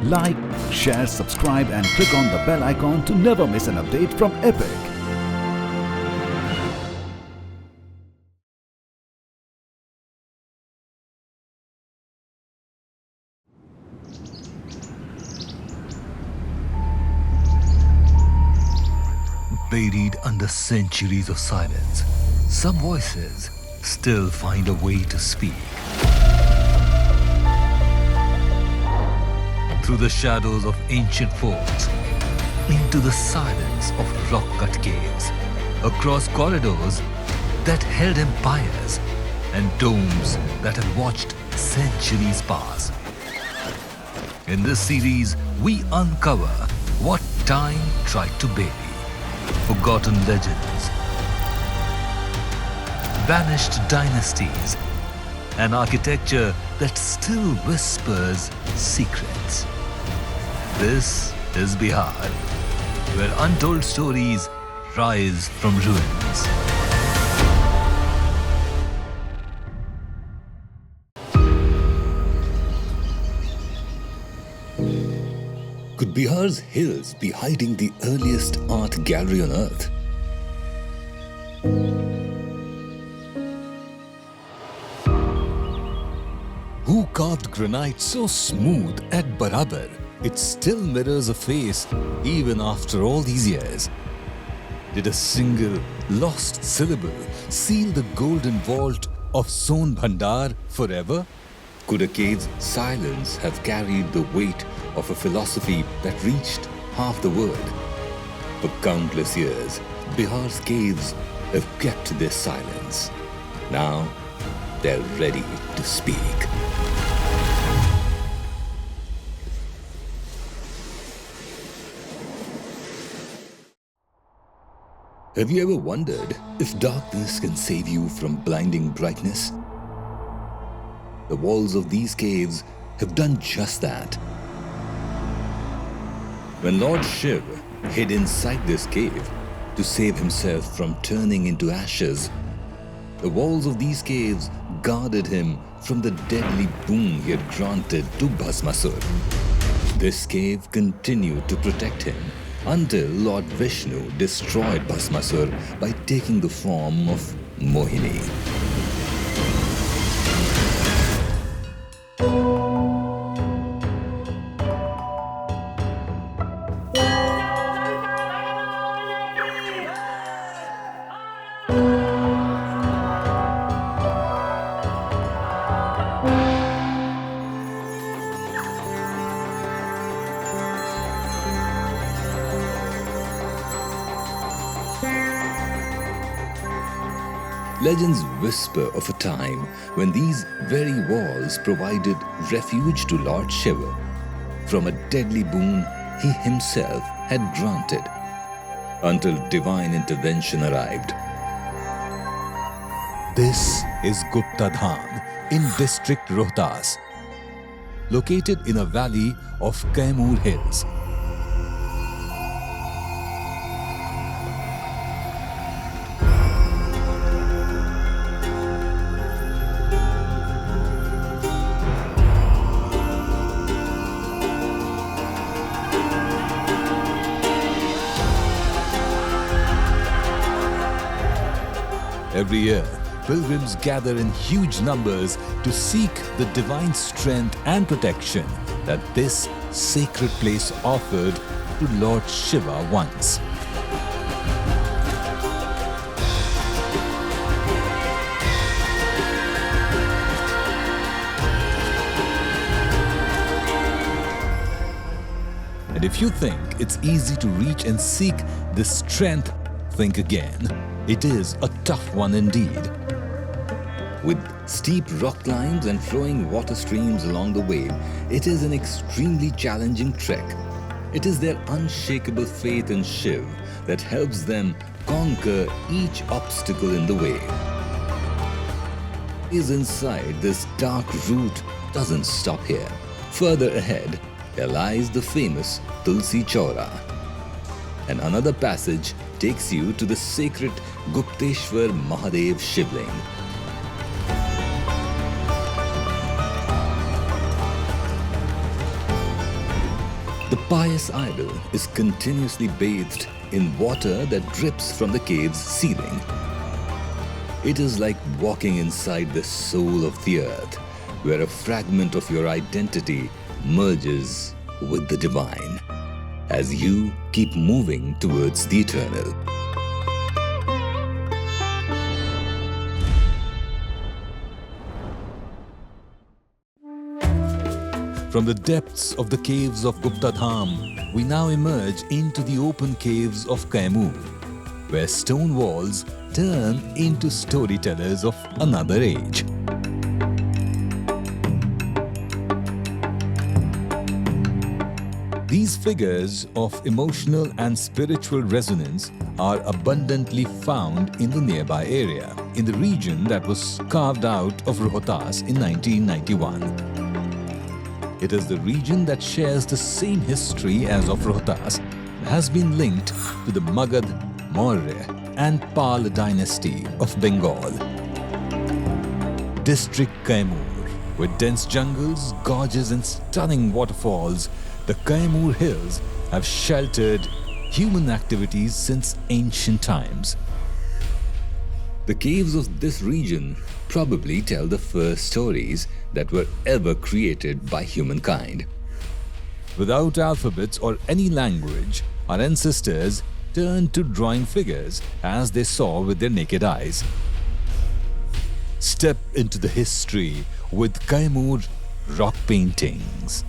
Like, share, subscribe and click on the bell icon to never miss an update from Epic. Buried under centuries of silence, some voices still find a way to speak. Through the shadows of ancient forts, into the silence of rock-cut caves, across corridors that held empires and domes that had watched centuries pass. In this series, we uncover what time tried to bury. Forgotten legends, vanished dynasties, and architecture that still whispers secrets. This is Bihar, where untold stories rise from ruins. Could Bihar's hills be hiding the earliest art gallery on earth? Who carved granite so smooth at Barabar, it still mirrors a face even after all these years? Did a single lost syllable seal the golden vault of Son Bandar forever? Could a cave's silence have carried the weight of a philosophy that reached half the world? For countless years, Bihar's caves have kept their silence. Now, they're ready to speak. Have you ever wondered if darkness can save you from blinding brightness? The walls of these caves have done just that. When Lord Shiv hid inside this cave to save himself from turning into ashes, the walls of these caves guarded him from the deadly boon he had granted to Bhasmasur. This cave continued to protect him until Lord Vishnu destroyed Bhasmasur by taking the form of Mohini. Legends whisper of a time when these very walls provided refuge to Lord Shiva from a deadly boon he himself had granted, until divine intervention arrived. This is Gupta Dhham in district Rohtas, located in a valley of Kaimur hills. Every year, pilgrims gather in huge numbers to seek the divine strength and protection that this sacred place offered to Lord Shiva once. And if you think it's easy to reach and seek this strength, think again. It is a tough one indeed. With steep rock climbs and flowing water streams along the way, it is an extremely challenging trek. It is their unshakable faith in Shiv that helps them conquer each obstacle in the way. Is inside this dark route doesn't stop here. Further ahead, there lies the famous Tulsi Chaura. And another passage takes you to the sacred Gupteshwar Mahadev Shivling. The pious idol is continuously bathed in water that drips from the cave's ceiling. It is like walking inside the soul of the earth, where a fragment of your identity merges with the divine as you keep moving towards the eternal. From the depths of the caves of Gupta Dhham, we now emerge into the open caves of Kaimur, where stone walls turn into storytellers of another age. These figures of emotional and spiritual resonance are abundantly found in the nearby area, in the region that was carved out of Rohtas in 1991. It is the region that shares the same history as of Rohtas and has been linked to the Magad, Maurya and Pal dynasty of Bengal. District Kaimur, with dense jungles, gorges and stunning waterfalls, the Kaimur hills have sheltered human activities since ancient times. The caves of this region probably tell the first stories that were ever created by humankind. Without alphabets or any language, our ancestors turned to drawing figures as they saw with their naked eyes. Step into the history with Kaimur rock paintings.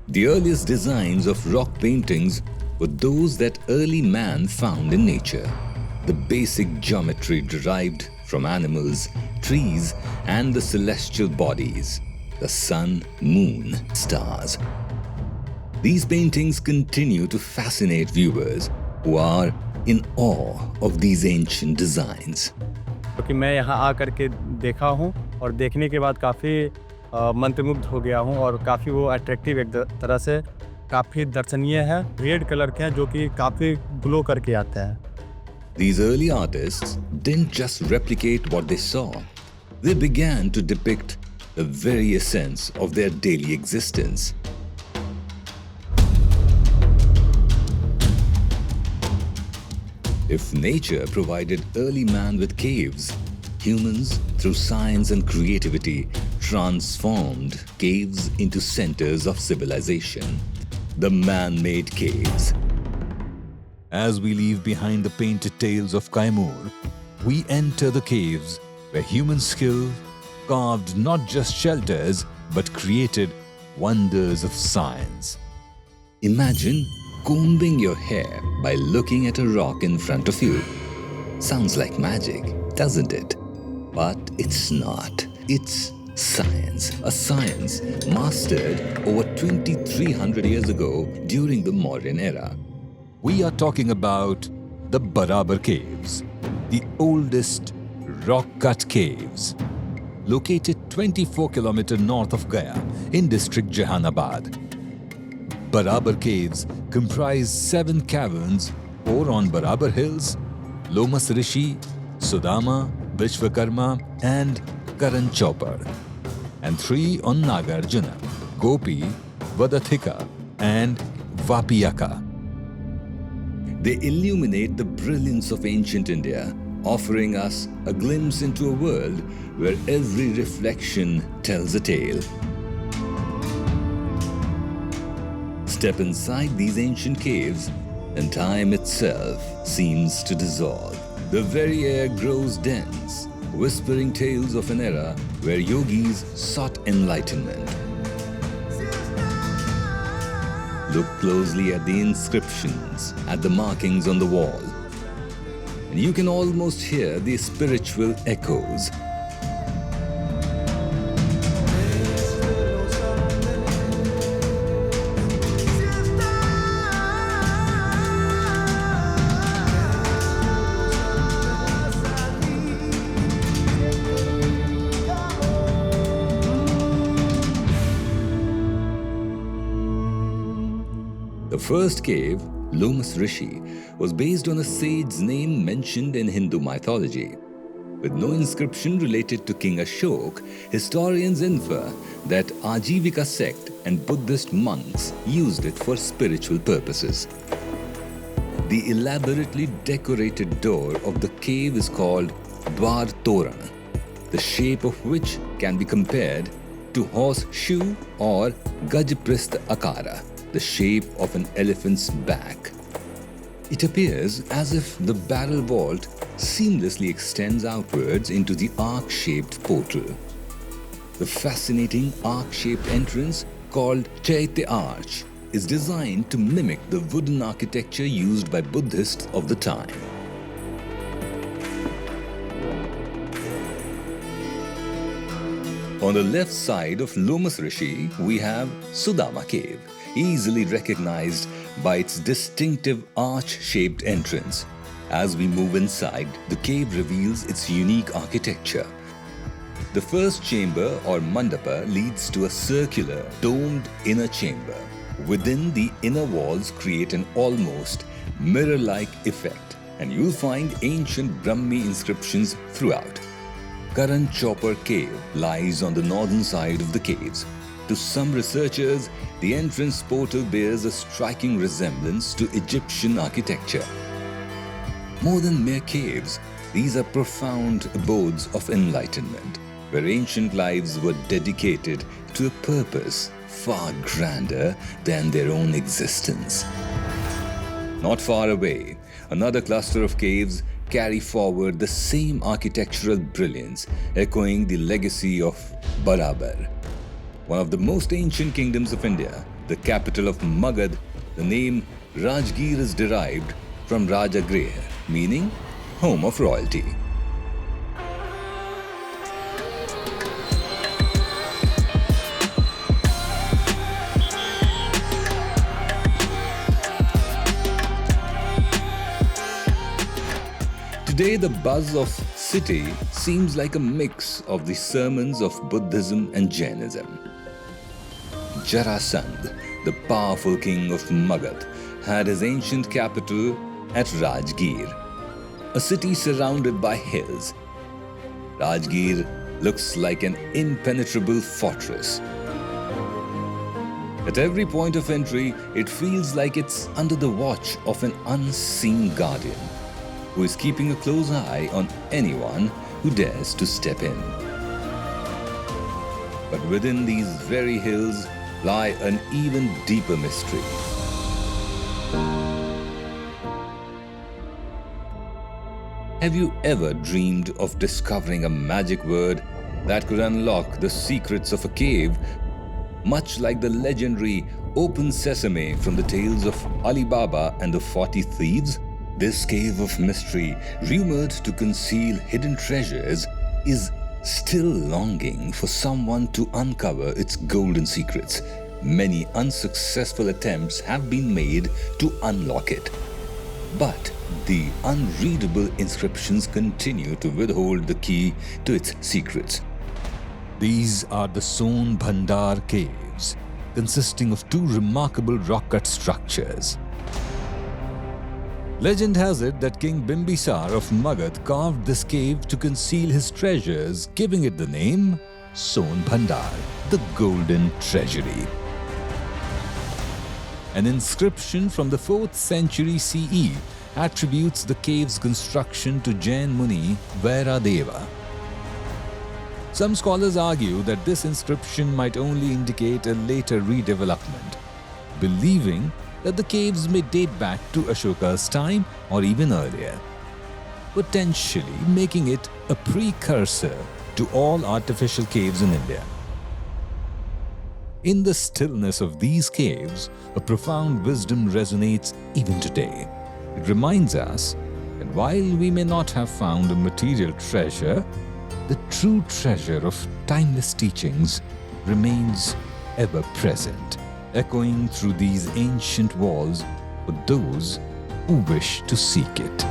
The earliest designs of rock paintings were those that early man found in nature. The basic geometry derived from animals, trees, and the celestial bodies, the sun, moon, stars. These paintings continue to fascinate viewers who are in awe of these ancient designs. क्योंकि मैं यहाँ आकर के देखा हूँ और देखने के बाद काफ़ी मंत्रमुग्ध हो गया हूँ और काफ़ी वो अट्रैक्टिव एक तरह से काफ़ी दर्शनीय है। रेड कलर के हैं जो कि काफ़ी ग्लो करके आते हैं। These early artists didn't just replicate what they saw. They began to depict the very essence of their daily existence. If nature provided early man with caves, humans, through science and creativity, transformed caves into centers of civilization. The man-made caves. As we leave behind the painted tales of Kaimur, we enter the caves where human skill carved not just shelters but created wonders of science. Imagine combing your hair by looking at a rock in front of you. Sounds like magic, doesn't it? But it's not. It's science. A science mastered over 2,300 years ago during the Mauryan era. We are talking about the Barabar caves, the oldest rock-cut caves, located 24 km north of Gaya in district Jehanabad. Barabar caves comprise 7 caverns, 4 on Barabar hills, Lomas Rishi, Sudama, Vishwakarma and Karan Chopar, and 3 on Nagarjuna, Gopi, Vadathika and Vapiyaka. They illuminate the brilliance of ancient India, offering us a glimpse into a world where every reflection tells a tale. Step inside these ancient caves, and time itself seems to dissolve. The very air grows dense, whispering tales of an era where yogis sought enlightenment. Look closely at the inscriptions, at the markings on the wall, and you can almost hear the spiritual echoes. The first cave, Lomas Rishi, was based on a sage's name mentioned in Hindu mythology. With no inscription related to King Ashok, historians infer that Ajivika sect and Buddhist monks used it for spiritual purposes. The elaborately decorated door of the cave is called Dwar Toran, the shape of which can be compared to horseshoe or Gajpristha Akara, the shape of an elephant's back. It appears as if the barrel vault seamlessly extends outwards into the arc-shaped portal. The fascinating arc-shaped entrance, called Chaitya Arch, is designed to mimic the wooden architecture used by Buddhists of the time. On the left side of Lomas Rishi, we have Sudama Cave, easily recognized by its distinctive arch-shaped entrance. As we move inside, the cave reveals its unique architecture. The first chamber or mandapa leads to a circular, domed inner chamber. Within, the inner walls create an almost mirror-like effect, and you'll find ancient Brahmi inscriptions throughout. Karan Chopper Cave lies on the northern side of the caves. To some researchers, the entrance portal bears a striking resemblance to Egyptian architecture. More than mere caves, these are profound abodes of enlightenment, where ancient lives were dedicated to a purpose far grander than their own existence. Not far away, another cluster of caves carry forward the same architectural brilliance, echoing the legacy of Barabar. One of the most ancient kingdoms of India, the capital of Magad, the name Rajgir is derived from Rajgir, meaning home of royalty. Today, the buzz of SITI seems like a mix of the sermons of Buddhism and Jainism. Jarasandh, the powerful king of Magad, had his ancient capital at Rajgir, a city surrounded by hills. Rajgir looks like an impenetrable fortress. At every point of entry, it feels like it's under the watch of an unseen guardian who is keeping a close eye on anyone who dares to step in. But within these very hills lie an even deeper mystery. Have you ever dreamed of discovering a magic word that could unlock the secrets of a cave, much like the legendary Open Sesame from the tales of Ali Baba and the 40 Thieves? This cave of mystery, rumored to conceal hidden treasures, is still longing for someone to uncover its golden secrets. Many unsuccessful attempts have been made to unlock it. But the unreadable inscriptions continue to withhold the key to its secrets. These are the Son Bandar caves, consisting of two remarkable rock-cut structures. Legend has it that King Bimbisar of Magad carved this cave to conceal his treasures, giving it the name Son Bandar, the Golden Treasury. An inscription from the 4th century CE attributes the cave's construction to Jain Muni Vairadeva. Some scholars argue that this inscription might only indicate a later redevelopment, believing that the caves may date back to Ashoka's time or even earlier, potentially making it a precursor to all artificial caves in India. In the stillness of these caves, a profound wisdom resonates even today. It reminds us that while we may not have found a material treasure, the true treasure of timeless teachings remains ever present, echoing through these ancient walls for those who wish to seek it.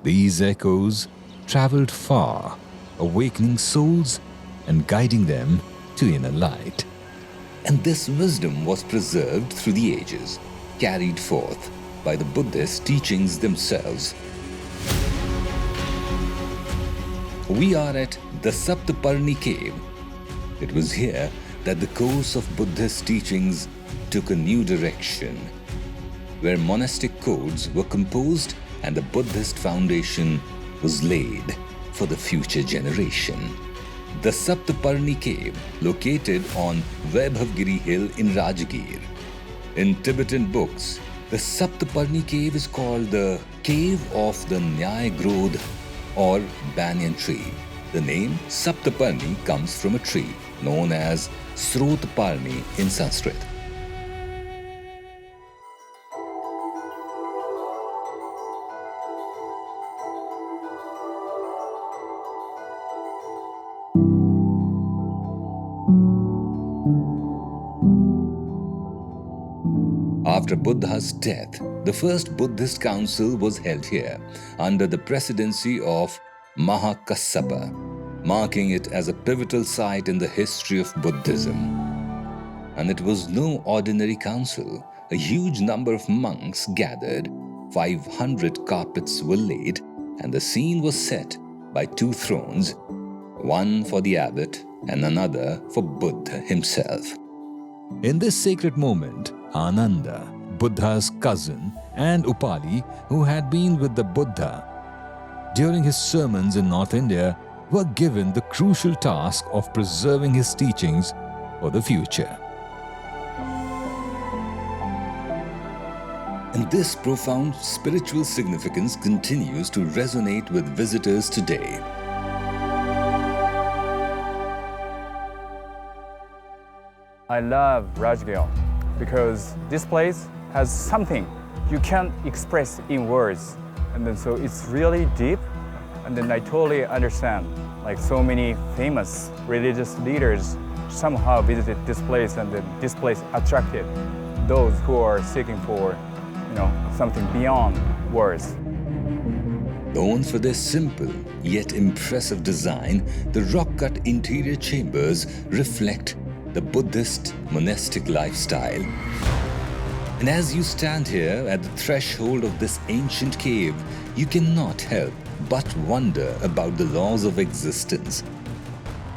These echoes traveled far, awakening souls and guiding them to inner light. And this wisdom was preserved through the ages. carried forth by the Buddhist teachings themselves. We are at the Saptaparni cave. It was here that the course of Buddhist teachings took a new direction, where monastic codes were composed and the Buddhist foundation was laid for the future generation. The Saptaparni cave, located on Vaibhavgiri hill in Rajgir. In Tibetan books, the Saptaparni cave is called the Cave of the Nyaya Grodh or banyan tree. The name Saptaparni comes from a tree known as Srotparni in Sanskrit. After Buddha's death, the first Buddhist council was held here under the presidency of Mahakassapa, marking it as a pivotal site in the history of Buddhism. And it was no ordinary council. A huge number of monks gathered, 500 carpets were laid, and the scene was set by 2 thrones, one for the abbot and another for Buddha himself. In this sacred moment, Ananda, Buddha's cousin, and Upali, who had been with the Buddha during his sermons in North India, were given the crucial task of preserving his teachings for the future. And this profound spiritual significance continues to resonate with visitors today. I love Rajgir because this place has something you can't express in words. And then so it's really deep. And then I totally understand, like so many famous religious leaders somehow visited this place, and then this place attracted those who are seeking for, something beyond words. Known for their simple yet impressive design, the rock-cut interior chambers reflect the Buddhist monastic lifestyle. And as you stand here at the threshold of this ancient cave, you cannot help but wonder about the laws of existence,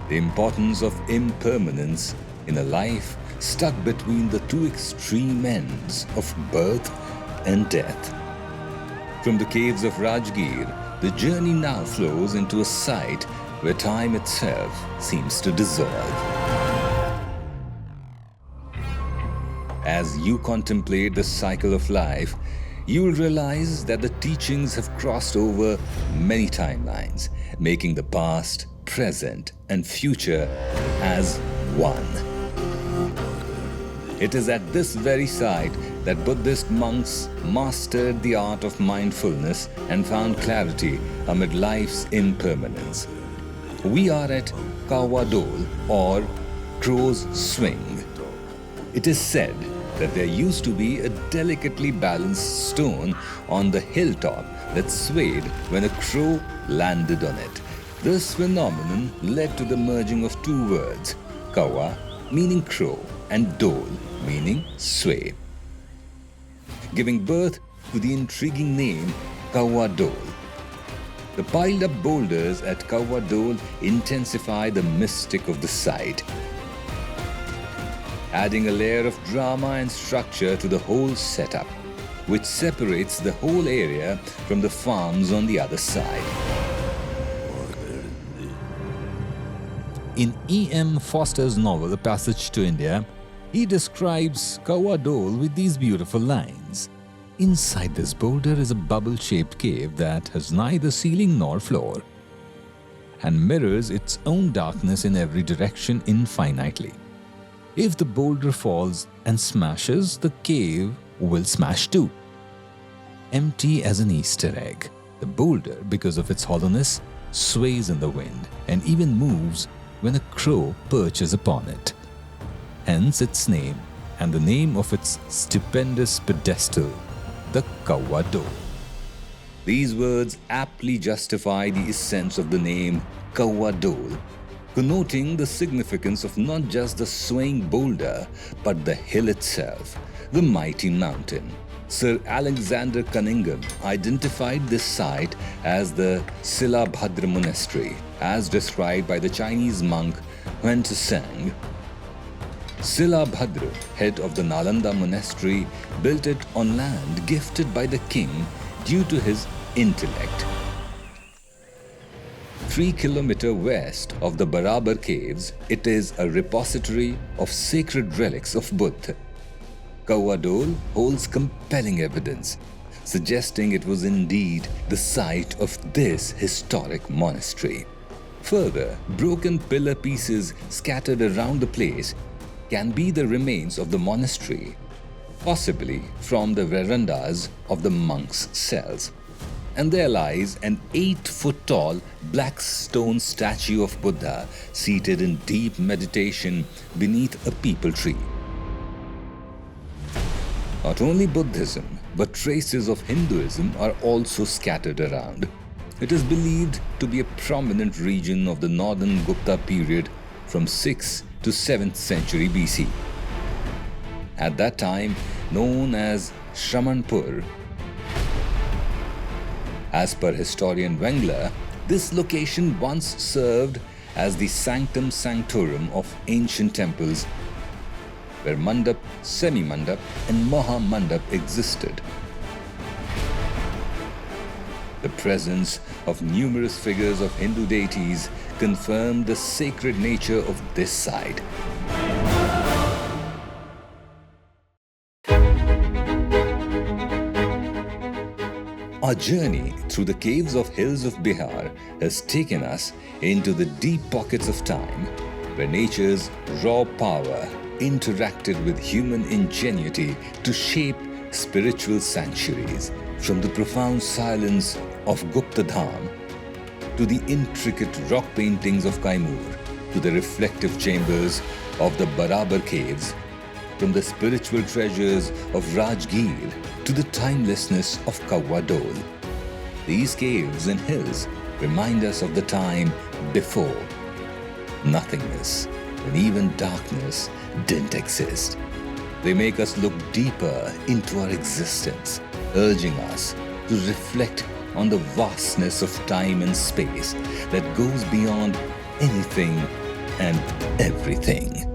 the importance of impermanence in a life stuck between the 2 extreme ends of birth and death. From the caves of Rajgir, the journey now flows into a site where time itself seems to dissolve. As you contemplate the cycle of life, you will realize that the teachings have crossed over many timelines, making the past, present, and future as one. It is at this very site that Buddhist monks mastered the art of mindfulness and found clarity amid life's impermanence. We are at Kawwa Dol, or Crow's Swing. It is said that there used to be a delicately balanced stone on the hilltop that swayed when a crow landed on it. This phenomenon led to the merging of 2 words, Kawwa meaning crow and Dol meaning sway, giving birth to the intriguing name Kawwa Dol. The piled up boulders at Kawwa Dol intensify the mystic of the site, adding a layer of drama and structure to the whole setup, which separates the whole area from the farms on the other side. In E.M. Foster's novel A Passage to India, he describes Kawwa Dol with these beautiful lines. Inside this boulder is a bubble-shaped cave that has neither ceiling nor floor and mirrors its own darkness in every direction infinitely. If the boulder falls and smashes, the cave will smash too. Empty as an Easter egg, the boulder, because of its hollowness, sways in the wind and even moves when a crow perches upon it. Hence its name and the name of its stupendous pedestal, the Kawwa Dol. These words aptly justify the essence of the name Kawwa Dol, connoting the significance of not just the swaying boulder, but the hill itself, the mighty mountain. Sir Alexander Cunningham identified this site as the Silabhadra Monastery, as described by the Chinese monk Huan Tsang. Silabhadra, head of the Nalanda monastery, built it on land gifted by the king due to his intellect. 3 kilometers west of the Barabar caves, it is a repository of sacred relics of Buddha. Kawwa Dol holds compelling evidence, suggesting it was indeed the site of this historic monastery. Further, broken pillar pieces scattered around the place can be the remains of the monastery, possibly from the verandas of the monks' cells. And there lies an 8-foot-tall black stone statue of Buddha seated in deep meditation beneath a peepal tree. Not only Buddhism, but traces of Hinduism are also scattered around. It is believed to be a prominent region of the northern Gupta period from 6th to 7th century BC. At that time, known as Shramanpur. As per historian Wengler, this location once served as the sanctum sanctorum of ancient temples, where mandap, semi-mandap and maha-mandap existed. The presence of numerous figures of Hindu deities confirmed the sacred nature of this site. Our journey through the caves of hills of Bihar has taken us into the deep pockets of time, where nature's raw power interacted with human ingenuity to shape spiritual sanctuaries, from the profound silence of Gupta Dhham to the intricate rock paintings of Kaimur to the reflective chambers of the Barabar caves, from the spiritual treasures of Rajgir to the timelessness of Kawwa Dol. These caves and hills remind us of the time before nothingness, when even darkness didn't exist. They make us look deeper into our existence, urging us to reflect on the vastness of time and space that goes beyond anything and everything.